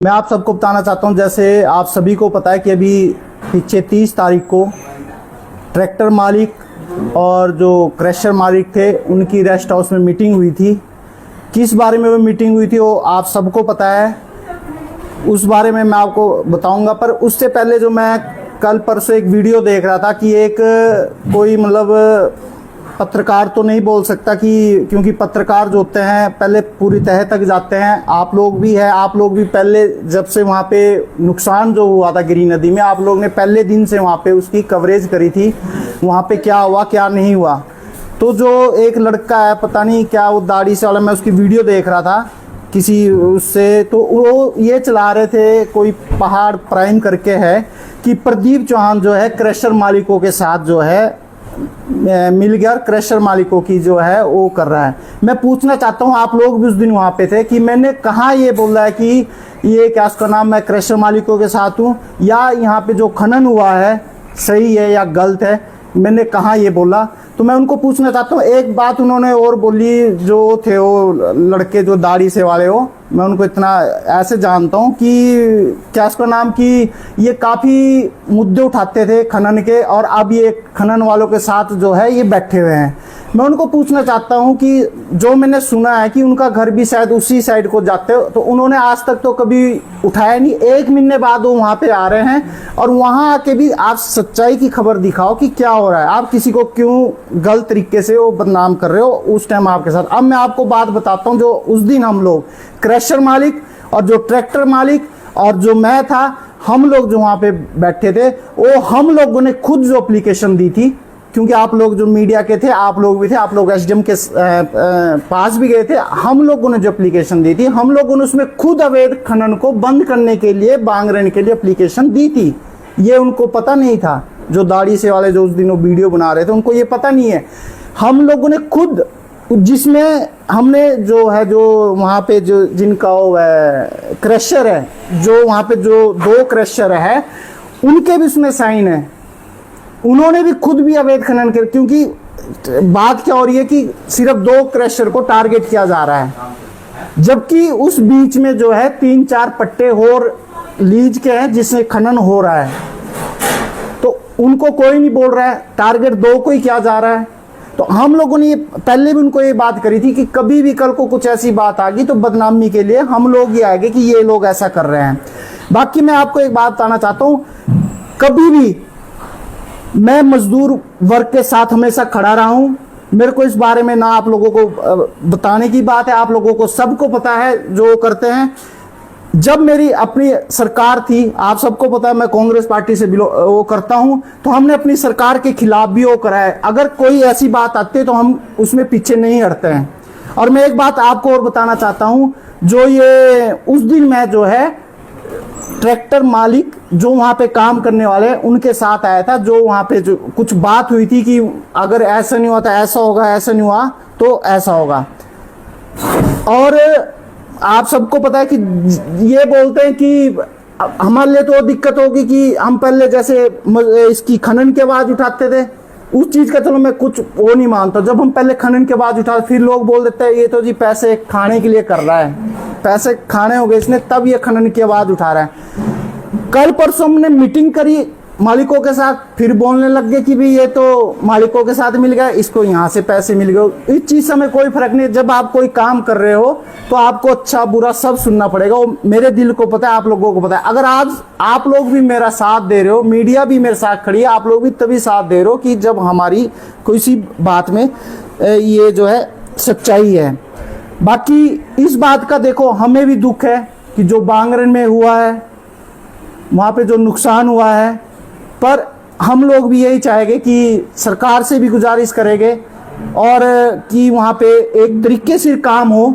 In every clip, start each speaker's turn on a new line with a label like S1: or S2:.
S1: मैं आप सबको बताना चाहता हूं, जैसे आप सभी को पता है कि अभी पीछे 30 तारीख को ट्रैक्टर मालिक और जो क्रशर मालिक थे उनकी रेस्ट हाउस में मीटिंग हुई थी। किस बारे में वो मीटिंग हुई थी वो आप सबको पता है, उस बारे में मैं आपको बताऊंगा। पर उससे पहले जो मैं कल परसों एक वीडियो देख रहा था कि एक कोई मतलब पत्रकार तो नहीं बोल सकता कि, क्योंकि पत्रकार जो होते हैं पहले पूरी तह तक जाते हैं। आप लोग भी है, आप लोग भी पहले जब से वहाँ पे नुकसान जो हुआ था गिरी नदी में, आप लोग ने पहले दिन से वहाँ पे उसकी कवरेज करी थी, वहाँ पे क्या हुआ क्या नहीं हुआ। तो जो एक लड़का है, पता नहीं क्या वो दाढ़ी से वाला, मैं उसकी वीडियो देख रहा था किसी उससे, तो वो ये चला रहे थे कोई पहाड़ प्राइम करके है कि प्रदीप चौहान जो है क्रशर मालिकों के साथ जो है मिल गया और क्रशर मालिकों की जो है वो कर रहा है। मैं पूछना चाहता हूँ, आप लोग भी उस दिन वहाँ पे थे, कि मैंने कहाँ ये बोला है कि ये क्या उसका नाम, मैं क्रशर मालिकों के साथ हूँ, या यहाँ पे जो खनन हुआ है सही है या गलत है, मैंने कहाँ ये बोला। तो मैं उनको पूछना चाहता हूँ। एक बात उन्होंने और बोली, जो थे वो लड़के जो दाढ़ी से वाले हो, मैं उनको इतना ऐसे जानता हूँ कि क्या उसका नाम, कि ये काफ़ी मुद्दे उठाते थे खनन के, और अब ये खनन वालों के साथ जो है ये बैठे हुए हैं। मैं उनको पूछना चाहता हूँ कि जो मैंने सुना है कि उनका घर भी शायद उसी साइड को जाते हो, तो उन्होंने आज तक तो कभी उठाया नहीं। 1 महीने बाद वो वहाँ पे आ रहे हैं और वहाँ आके भी आप सच्चाई की खबर दिखाओ कि क्या हो रहा है। आप किसी को क्यों गलत तरीके से वो बदनाम कर रहे हो उस टाइम आपके साथ। अब मैं आपको बात बताता हूँ, जो उस दिन हम लोग क्रशर मालिक और जो ट्रैक्टर मालिक और जो मैं था, हम लोग जो वहाँ पे बैठे थे, वो हम लोगों ने खुद जो एप्लीकेशन दी थी, क्योंकि आप लोग जो मीडिया के थे, आप लोग भी थे, आप लोग एसडीएम के पास भी गए थे, हम लोगों ने जो एप्लीकेशन दी थी, हम लोगों ने उसमें खुद अवैध खनन को बंद करने के लिए, बांगरन के लिए एप्लीकेशन दी थी। ये उनको पता नहीं था, जो दाढ़ी से वाले जो उस दिन वो वीडियो बना रहे थे, उनको ये पता नहीं है। हम लोगों ने खुद, जिसमें हमने जो है, जो वहाँ पे जो जिनका वो है क्रशर है, जो वहाँ पे जो 2 क्रशर है, उनके भी उसमें साइन है। उन्होंने भी खुद भी अवैध खनन कर, क्योंकि बात क्या हो रही है कि सिर्फ 2 क्रशर को टारगेट किया जा रहा है, जबकि उस बीच में जो है 3-4 पट्टे और लीज के हैं जिसमें खनन हो रहा है। तो उनको कोई नहीं बोल रहा है, टारगेट 2 को ही किया जा रहा है। तो हम लोगों ने पहले भी उनको ये बात करी थी कि कभी भी कल को कुछ ऐसी बात आ गई तो बदनामी के लिए हम लोग ही आएंगे कि ये लोग ऐसा कर रहे हैं। बाकी मैं आपको एक बात बताना चाहता हूँ, कभी भी मैं मजदूर वर्ग के साथ हमेशा खड़ा रहा हूं। मेरे को इस बारे में ना आप लोगों को बताने की बात है, आप लोगों को सबको पता है जो करते हैं। जब मेरी अपनी सरकार थी, आप सबको पता है मैं कांग्रेस पार्टी से वो करता हूं, तो हमने अपनी सरकार के खिलाफ भी वो करा है। अगर कोई ऐसी बात आती है तो हम उसमें पीछे नहीं हटते हैं। और मैं एक बात आपको और बताना चाहता हूं, जो ये उस दिन मैं जो है ट्रैक्टर मालिक जो वहाँ पे काम करने वाले उनके साथ आया था, जो वहाँ पे जो कुछ बात हुई थी कि अगर ऐसा नहीं हुआ तो ऐसा होगा, ऐसा नहीं हुआ तो ऐसा होगा। और आप सबको पता है कि ये बोलते हैं कि हमारे लिए तो दिक्कत होगी कि हम पहले जैसे इसकी खनन के बाद उठाते थे, उस चीज का चलो मैं कुछ वो नहीं मानता। जब हम पहले खनन के बाद उठा, फिर लोग बोल देते हैं ये तो जी पैसे खाने के लिए कर रहा है, पैसे खाने हो गए इसने तब ये खनन के बाद उठा रहा है। कल परसों हमने मीटिंग करी मालिकों के साथ, फिर बोलने लग गए कि भाई ये तो मालिकों के साथ मिल गया, इसको यहाँ से पैसे मिल गए। इस चीज से हमें कोई फर्क नहीं। जब आप कोई काम कर रहे हो तो आपको अच्छा बुरा सब सुनना पड़ेगा, वो मेरे दिल को पता है, आप लोगों को पता है। अगर आज आप लोग भी मेरा साथ दे रहे हो, मीडिया भी मेरे साथ खड़ी है, आप लोग भी तभी साथ दे रहे हो कि जब हमारी किसी बात में ये जो है सच्चाई है। बाकी इस बात का देखो, हमें भी दुख है कि जो बांगरन में हुआ है, वहाँ पे जो नुकसान हुआ है, पर हम लोग भी यही चाहेंगे कि सरकार से भी गुजारिश करेंगे और कि वहाँ पे एक तरीके से काम हो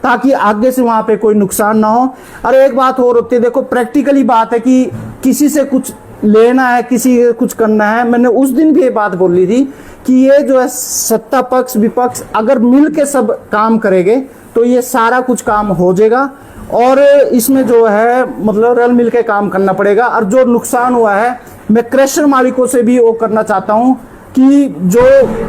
S1: ताकि आगे से वहाँ पे कोई नुकसान ना हो। और एक बात और होती है, देखो प्रैक्टिकली बात है कि किसी से कुछ लेना है, किसी से कुछ करना है। मैंने उस दिन भी ये बात बोली थी कि ये जो है सत्ता पक्ष विपक्ष अगर मिल के सब काम करेंगे तो ये सारा कुछ काम हो जाएगा। और इसमें जो है मतलब रल मिल के काम करना पड़ेगा। और जो नुकसान हुआ है, मैं क्रशर मालिकों से भी वो करना चाहता हूँ कि जो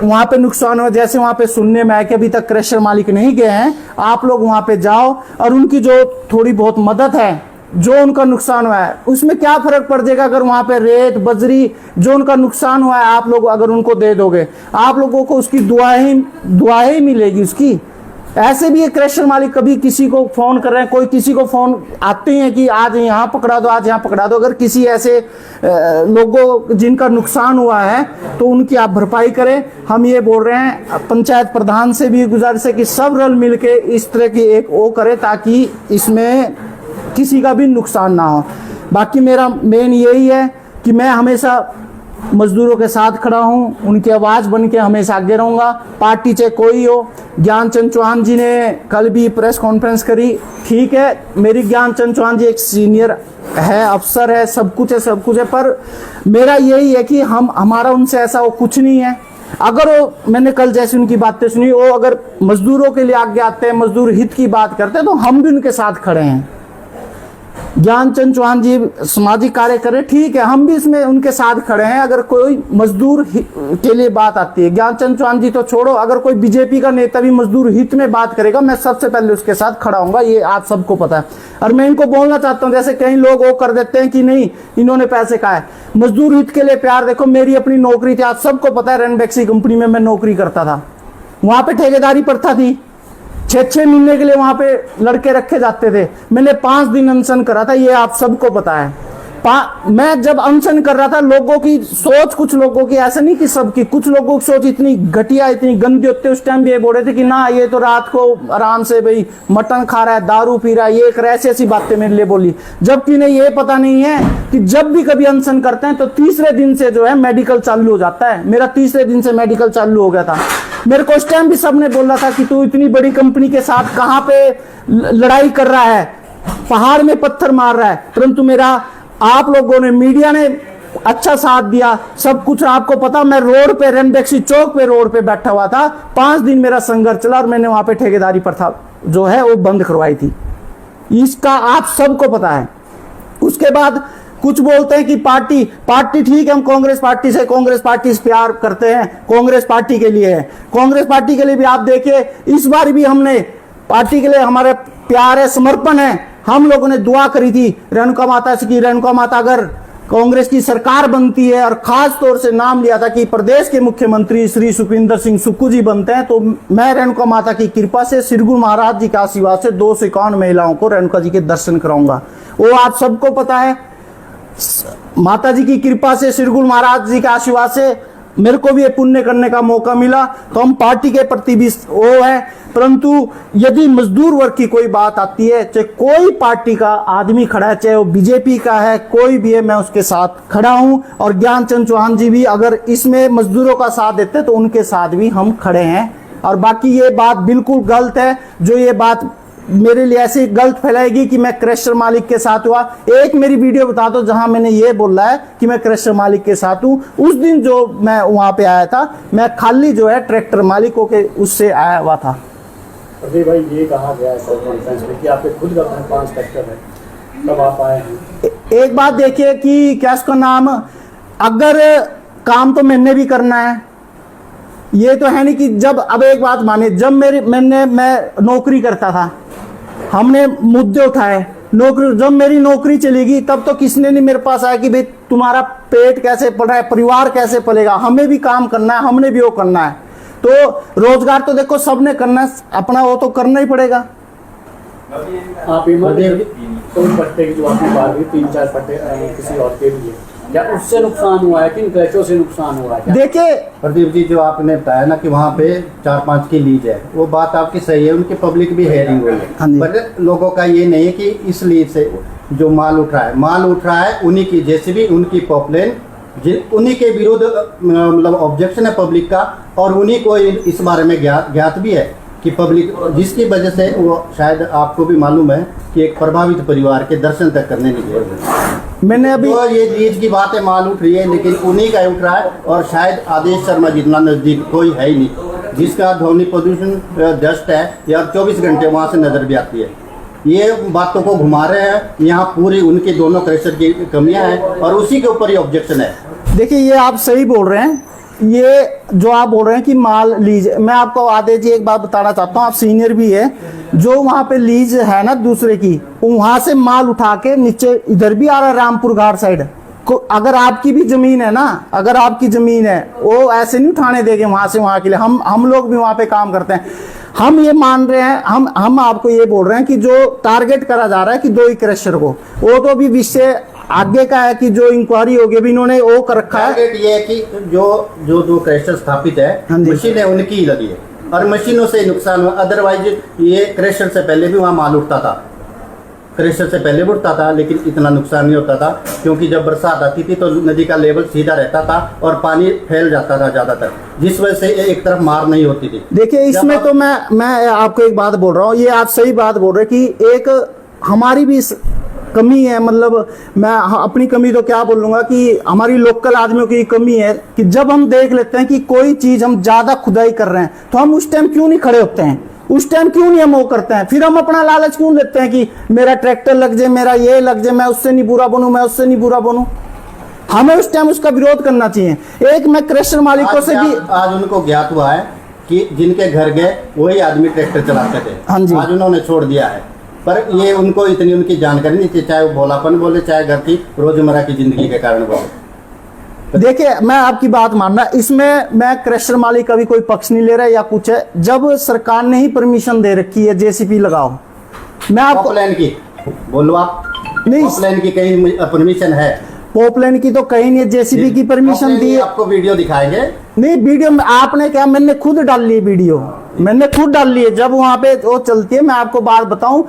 S1: वहाँ पे नुकसान हुआ, जैसे वहाँ पे सुनने में आया कि अभी तक क्रशर मालिक नहीं गए हैं, आप लोग वहाँ पे जाओ और उनकी जो थोड़ी बहुत मदद है जो उनका नुकसान हुआ है उसमें क्या फर्क पड़ जाएगा अगर वहां पे रेत बजरी जो उनका नुकसान हुआ है आप लोग अगर उनको दे दोगे, आप लोगों को उसकी दुआएं मिलेगी उसकी। ऐसे भी ये क्रशर मालिक कभी किसी को फोन कर रहे हैं, कोई किसी को फोन आते हैं कि आज यहाँ पकड़ा दो, आज यहाँ पकड़ा दो। अगर किसी ऐसे लोगों जिनका नुकसान हुआ है तो उनकी आप भरपाई करें। हम ये बोल रहे हैं पंचायत प्रधान से भी गुजारिश है कि सब रल मिलके इस तरह की एक वो करे ताकि इसमें किसी का भी नुकसान ना हो। बाकी मेरा मेन यही है कि मैं हमेशा मजदूरों के साथ खड़ा हूं, उनकी आवाज बन के हमेशा आगे रहूंगा, पार्टी चाहे कोई हो। ज्ञानचंद चौहान जी ने कल भी प्रेस कॉन्फ्रेंस करी, ठीक है, मेरी ज्ञानचंद चौहान जी एक सीनियर है, अफसर है, सब कुछ है, पर मेरा यही है कि हमारा उनसे ऐसा वो कुछ नहीं है। अगर वो मैंने कल जैसे उनकी बातें सुनी, वो अगर मजदूरों के लिए आगे आते हैं, मजदूर हित की बात करते हैं, तो हम भी उनके साथ खड़े हैं। ज्ञानचंद चौहान जी सामाजिक कार्य करें, ठीक है, हम भी इसमें उनके साथ खड़े हैं। अगर कोई मजदूर के लिए बात आती है, ज्ञानचंद चौहान जी तो छोड़ो, अगर कोई बीजेपी का नेता भी मजदूर हित में बात करेगा, मैं सबसे पहले उसके साथ खड़ा हूंगा, ये आप सबको पता है। और मैं इनको बोलना चाहता हूं, जैसे कई लोग वो कर देते हैं कि नहीं इन्होंने पैसे खाए, मजदूर हित के लिए प्यार। देखो मेरी अपनी नौकरी थी, आप सबको पता है, रेनबैक्सी कंपनी में मैं नौकरी करता था, वहां पे ठेकेदारी प्रथा थी, 6-6 महीने के लिए वहां पे लड़के रखे जाते थे। मैंने 5 दिन अनशन करा था, ये आप सबको पता है। मैं जब अनशन कर रहा था, लोगों की सोच, कुछ लोगों की, ऐसा नहीं कि सबकी, कुछ लोगों की सोच इतनी घटिया, इतनी गंदी होती है। उस टाइम भी ये बोल रहे थे कि ना ये तो रात को आराम से भाई मटन खा रहा है, दारू पी रहा है, ये कर, ऐसी बातें मेरे लिए बोली। जबकि नहीं, ये पता नहीं है कि जब भी कभी अनशन करते हैं तो तीसरे दिन से जो है मेडिकल चालू हो जाता है। मेरा तीसरे दिन से मेडिकल चालू हो गया था। मेरे को उस टाइम भी सबने बोला था कि तू इतनी बड़ी कंपनी के साथ कहां पे लड़ाई कर रहा है, पहाड़ में पत्थर मार रहा है, परंतु मेरा आप लोगों ने, मीडिया ने अच्छा साथ दिया, सब कुछ आपको पता। मैं रोड पे, रेनबैक्सी चौक पे रोड पे बैठा हुआ था, 5 दिन मेरा संघर्ष चला और मैंने वहां पे ठेकेदारी प्रथा जो है वो बंद करवाई थी, इसका आप सबको पता है। उसके बाद कुछ बोलते हैं कि पार्टी ठीक है, हम कांग्रेस पार्टी से प्यार करते हैं, कांग्रेस पार्टी के लिए है। कांग्रेस पार्टी के लिए भी आप देखिए, इस बार भी हमने पार्टी के लिए हमारा प्यार है, समर्पण है। हम लोगों ने दुआ करी थी रेणुका माता से कि रेणुका माता अगर कांग्रेस की सरकार बनती है, और खास तौर से नाम लिया था कि प्रदेश के मुख्यमंत्री श्री सुखविंदर सिंह सुक्खू जी बनते हैं, तो मैं रेणुका माता की कृपा से, श्री गुरु महाराज जी के आशीर्वाद से 251 महिलाओं को रेणुका जी के दर्शन कराऊंगा। वो आप सबको पता है, माता जी की कृपा से, श्री गुरु महाराज जी के आशीर्वाद से मेरे को भी ये पुण्य करने का मौका मिला। तो हम पार्टी के प्रति भी वो है, परंतु यदि मजदूर वर्ग की कोई बात आती है, चाहे कोई पार्टी का आदमी खड़ा है, चाहे वो बीजेपी का है, कोई भी है, मैं उसके साथ खड़ा हूं। और ज्ञानचंद चौहान जी भी अगर इसमें मजदूरों का साथ देते तो उनके साथ भी हम खड़े हैं। और बाकी ये बात बिल्कुल गलत है, जो ये बात मेरे लिए ऐसी गलत फैलाएगी कि मैं क्रशर मालिक के साथ हुआ। एक मेरी वीडियो बता दो जहां मैंने ये बोला है कि मैं क्रशर मालिक के साथ हूं। उस दिन जो मैं वहां पे आया था, मैं खाली जो है ट्रैक्टर मालिकों के उससे आया हुआ था।
S2: अजय भाई, ये कहा गया है कॉन्फ्रेंस में कि आपके खुद का 5 ट्रैक्टर है, कब आप आए हैं? एक बात
S1: देखिए कि क्या उसका नाम, अगर काम तो मैंने भी करना है, ये तो है नहीं कि जब, अब एक बात माने, जब मैं नौकरी करता था, हमने मुद्दे उठाए, नौकरी, जब मेरी नौकरी चलेगी तब तो किसने नहीं मेरे पास आया कि भाई तुम्हारा पेट कैसे पल रहा है, परिवार कैसे पलेगा, हमें भी काम करना है, हमने भी वो करना है। तो रोजगार तो देखो सबने करना है, अपना वो तो करना ही पड़ेगा।
S2: आप पट्टे की जो आपने बात की, 3-4 पट्टे किसी और के लिए, क्या उससे नुकसान हुआ है, किन क्रशों से नुकसान हुआ है?
S1: देखिए
S3: प्रदीप जी, जो आपने बताया ना कि वहाँ पे 4-5 की लीज है, वो बात आपकी सही है, उनकी पब्लिक भी हेयरिंग हुई है, पर लोगों का ये नहीं है कि इस लीज से जो माल उठ रहा है उन्हीं की जेसीबी, उनकी पॉपलेन, उन्हीं के विरुद्ध मतलब ऑब्जेक्शन है पब्लिक का, और उन्हीं को इस बारे में ज्ञात भी है कि पब्लिक, जिसकी वजह से वो शायद आपको भी मालूम है कि एक प्रभावित परिवार के दर्शन तक करने नहीं गए।
S1: मैंने अभी
S3: तो ये लीज की बात है, माल उठ रही है, लेकिन उन्हीं का उठ रहा है, और शायद आदेश शर्मा जितना नजदीक कोई है ही नहीं, जिसका ध्वनि प्रदूषण डस्ट है या 24 घंटे वहाँ से नजर भी आती है। ये बातों को घुमा रहे हैं, यहाँ पूरी उनके दोनों क्रशर की कमियां हैं और उसी के ऊपर ही ऑब्जेक्शन है।
S1: देखिए ये आप सही बोल रहे हैं ये जो आप बोल रहे हैं कि माल लीज, मैं आपको आदे जी एक बात बताना चाहता हूँ, आप सीनियर भी है, जो वहां पे लीज है ना दूसरे की, वहां से माल उठा के नीचे इधर भी आ रहा है रामपुर घाट साइड को। अगर आपकी भी जमीन है ना, अगर आपकी जमीन है, वो ऐसे नहीं उठाने देंगे वहां से वहां के लिए। हम लोग भी वहां पे काम करते हैं। हम ये मान रहे हैं, हम आपको ये बोल रहे हैं कि जो टारगेट करा जा रहा है कि 2 ही क्रशर को, वो तो अभी विषय आगे का है कि जो इंक्वायरी होगी अभी इन्होंने वो कर रखा है।
S3: टारगेट ये है कि जो क्रशर स्थापित है, मशीनें उनकी ही लगी है और मशीनों से नुकसान हुआ। अदरवाइज ये क्रशर से पहले भी वहाँ माल उठता था, क्रशर से पहले भी उठता था, लेकिन इतना नुकसान नहीं होता था क्योंकि जब बरसात आती थी तो नदी का लेवल सीधा रहता था और पानी फैल जाता था ज़्यादातर, जिस वजह से एक तरफ मार नहीं होती थी।
S1: देखिए इसमें तो मैं आपको एक बात बोल रहा हूँ, ये आप सही बात बोल रहे हैं कि एक हमारी भी कमी है, मतलब मैं अपनी कमी तो क्या बोलूंगा कि हमारी लोकल आदमियों की कमी है कि जब हम देख लेते हैं कि कोई चीज हम ज्यादा खुदाई कर रहे हैं तो हम उस टाइम क्यों नहीं खड़े होते हैं, उस टाइम क्यों नहीं हम वो करते हैं, फिर हम अपना लालच क्यों लेते हैं कि मेरा ट्रैक्टर लग जाए, मेरा ये लग जाए, मैं उससे नहीं बुरा बनूं, मैं उससे नहीं बुरा बनूं। हमें उस टाइम उसका विरोध करना चाहिए। एक मैं क्रशर मालिकों से भी
S3: आज उनको ज्ञात हुआ है कि जिनके घर गए वही आदमी ट्रैक्टर चलाते थे,
S1: हाँ जी,
S3: आज उन्होंने छोड़ दिया है, पर ये उनको इतनी उनकी जानकारी नहीं थी, चाहे वो भोलापन बोले चाहे घर की रोजमर्रा की जिंदगी के कारण बोले।
S1: देखिए मैं आपकी बात मानना, इसमें मैं क्रशर मालिक का भी कोई पक्ष नहीं ले रहा या कुछ है। जब सरकार ने ही परमिशन दे रखी है जेसीबी लगाओ, मैं आपको
S3: पॉपलाइन की बोलो, आप
S1: नहीं,
S3: पॉपलाइन की कहीं परमिशन है?
S1: पॉपलाइन की तो कहीं नहीं, जेसीबी की परमिशन दी है।
S3: आपको वीडियो दिखाएंगे।
S1: नहीं वीडियो में आपने क्या, मैंने खुद डाल ली वीडियो, मैंने खुद डाल ली है। जब वहां पे वो चलती है, मैं आपको बात बताऊं,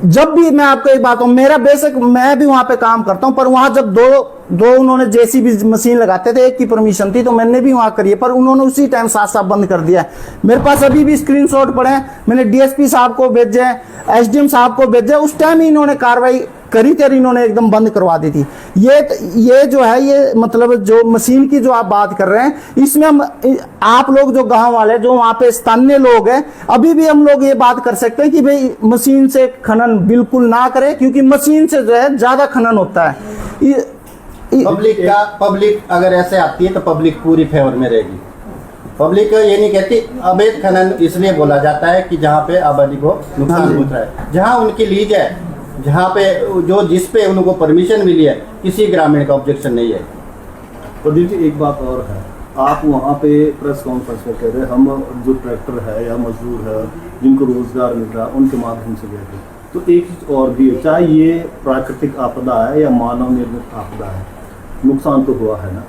S1: जब भी मैं आपको एक बात हूं, मेरा बेशक मैं भी वहां पे काम करता हूं, पर वहां जब दो उन्होंने जेसीबी मशीन लगाते थे, एक की परमिशन थी तो मैंने भी वहां करी है, पर उन्होंने उसी टाइम साथ साथ बंद कर दिया है। मेरे पास अभी भी स्क्रीनशॉट पड़े हैं, मैंने डीएसपी साहब को भेजे, एसडीएम साहब को भेजे, उस टाइम ही इन्होंने कार्रवाई करी थी, इन्होंने एकदम बंद करवा दी थी। ये जो है, ये मतलब जो मशीन की जो आप बात कर रहे हैं, इसमें हम आप लोग जो गांव वाले जो वहां पे स्थानीय लोग हैं, अभी भी हम लोग ये बात कर सकते हैं कि भाई मशीन से खनन बिल्कुल ना करें, क्योंकि मशीन से जो है ज्यादा खनन होता है।
S3: पब्लिक अगर ऐसे आती है तो पब्लिक पूरी फेवर में रहेगी। पब्लिक ये नहीं कहती, अवैध खनन इसलिए बोला जाता है कि जहाँ पे आबादी को नुकसान पहुंच रहा है, जहाँ उनकी लीज है, जहाँ पे जिस पे उनको परमिशन मिली है, किसी ग्रामीण का ऑब्जेक्शन नहीं है।
S4: प्रदीप जी एक बात और है, आप वहाँ पे प्रेस कॉन्फ्रेंस में कह रहे हैं हम जो ट्रैक्टर है या मजदूर है जिनको रोजगार मिल रहा है उनके माध्यम से गए थे, तो एक चीज और भी है, चाहे ये प्राकृतिक आपदा है या मानव निर्मित आपदा है, नुकसान तो हुआ है ना,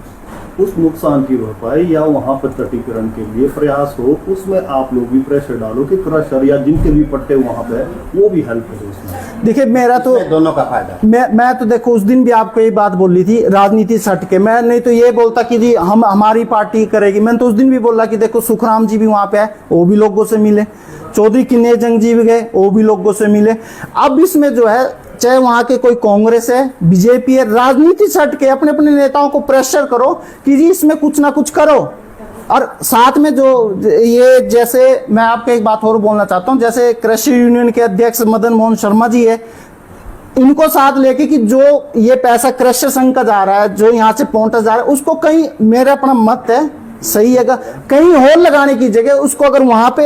S4: उस नुकसान की भरपाई या वहाँ पर तटीकरण के लिए प्रयास हो, उसमें आप लोग भी प्रेशर डालो कि क्रशर या जिनके भी पट्टे वहाँ पे वो भी हेल्प करो उसमें।
S1: देखिए मेरा तो
S3: दोनों का फायदा,
S1: मैं तो देखो उस दिन भी आपको ये बात बोली थी, राजनीति से हट के। मैं नहीं तो ये बोलता कि जी हमारी पार्टी करेगी, मैंने तो उस दिन भी बोला कि देखो सुखराम जी भी वहाँ पे है, वो भी लोगों से मिले, चौधरी किन्ने जंग जी भी गए, वो भी लोगों से मिले। अब इसमें जो है, चाहे वहां के कोई कांग्रेस है, बीजेपी है, राजनीति से हट के अपने अपने नेताओं को प्रेशर करो कि जी इसमें कुछ ना कुछ करो। और साथ में जो ये, जैसे मैं आपको एक बात और बोलना चाहता हूं, जैसे कृषि यूनियन के अध्यक्ष मदन मोहन शर्मा जी है, इनको साथ लेके कि जो ये पैसा कृषि संघ का जा रहा है, जो यहाँ से पहुंचा जा रहा है, उसको कहीं, मेरा अपना मत है सही है, कहीं और लगाने की जगह उसको अगर वहां पे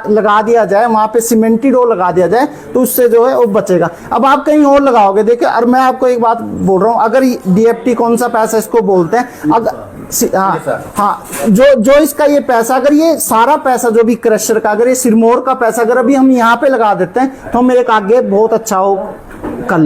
S1: लगा दिया जाए, वहां पे सीमेंटेड और लगा दिया जाए, तो उससे जो है वो बचेगा। अब आप कहीं और लगाओगे, देखिए, और मैं आपको एक बात बोल रहा हूं, अगर डीएफटी कौन सा पैसा इसको बोलते हैं, अगर हाँ जो इसका ये पैसा, अगर ये सारा पैसा जो भी क्रशर का, अगर ये सिरमौर का पैसा अगर अभी हम यहाँ पे लगा देते हैं तो हम एक आगे बहुत अच्छा हो कर